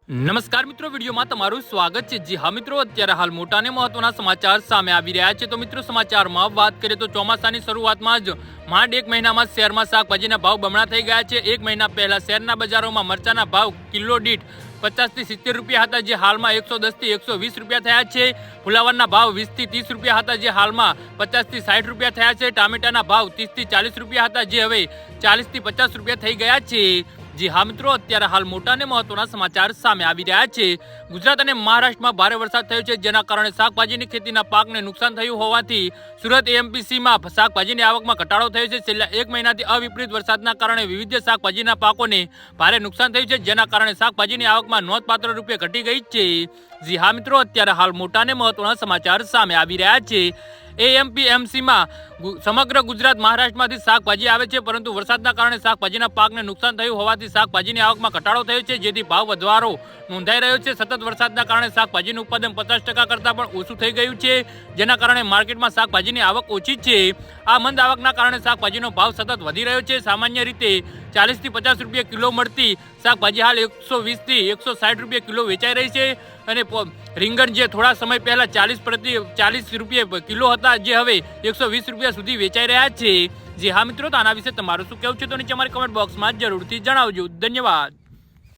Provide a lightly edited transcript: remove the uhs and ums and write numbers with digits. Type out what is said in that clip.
નમસ્કાર મિત્રો, વિડીયોમાં તમારું સ્વાગત છે। જી હા મિત્રો, અત્યારે હાલ મોટા અને મહત્વના સમાચાર સામે આવી રહ્યા છે। તો મિત્રો, સમાચારમાં વાત કરીએ તો ચોમાસાની શરૂઆતમાં જ માંડ એક મહિનામાં શહેરમાં શાકભાજીના ભાવ બમણા થઈ ગયા છે। એક મહિના પહેલા શહેરના બજારોમાં મરચાના ભાવ કિલો દીઠ 50 થી 70 રૂપિયા હતા, જે હાલમાં 110 થી 120 રૂપિયા થયા છે। ફુલાવરના ભાવ 20 થી 30 રૂપિયા હતા, જે હાલમાં 50 થી 60 રૂપિયા થયા છે। ટામેટાના ભાવ 30 થી 40 રૂપિયા હતા, જે હવે 40 થી 50 રૂપિયા થઈ ગયા છે। જી હા મિત્રો, અત્યારે હાલ મોટા અને મહત્વના સમાચાર સામે આવી રહ્યા છે। ગુજરાત અને મહારાષ્ટ્રમાં ભારે વરસાદ થયો છે, જેના કારણે શાકભાજીની ખેતીના પાકને નુકસાન થયું હોવાથી સુરત એમપીસીમાં શાકભાજીની આવકમાં ઘટાડો થયો છે। છેલ્લા એક મહિનાથી અવિપરીત વરસાદના કારણે વિવિધ શાકભાજીના પાકોને ભારે નુકસાન થયું છે, જેના કારણે શાકભાજીની આવકમાં નોંધપાત્ર રૂપે ઘટી ગઈ છે। જી હા મિત્રો, અત્યારે હાલ મોટા અને મહત્વના સમાચાર સામે આવી રહ્યા છે। એએમપીએમસીમાં સમગ્ર ગુજરાત મહારાષ્ટ્રમાંથી શાકભાજી આવે છે, પરંતુ વરસાદના કારણે શાકભાજીના પાકને નુકસાન થયું હોવાથી શાકભાજીની આવકમાં ઘટાડો થયો છે, જેથી ભાવ વધારો નોંધાઈ રહ્યો છે। સતત વરસાદના કારણે શાકભાજીનું ઉત્પાદન 50% કરતાં પણ ઓછું થઈ ગયું છે, જેના કારણે માર્કેટમાં શાકભાજીની આવક ઓછી છે। આ મંદ આવકના કારણે શાકભાજીનો ભાવ સતત વધી રહ્યો છે। સામાન્ય રીતે 40 થી 50 રૂપિયા કિલો મળતી શાકભાજી હાલ 120 થી 160 રૂપિયા કિલો વેચાઈ રહી છે, અને રીંગણ જે થોડા સમય પહેલા 40 રૂપિયા કિલો હતા, જે હવે 120 રૂપિયા સુધી વેચાઈ રહ્યા છે। જે હા મિત્રો, તો આના વિશે તમારું શું કહેવું છે તો નીચે અમારી કમેન્ટ બોક્સમાં જરૂરથી જણાવજો। ધન્યવાદ।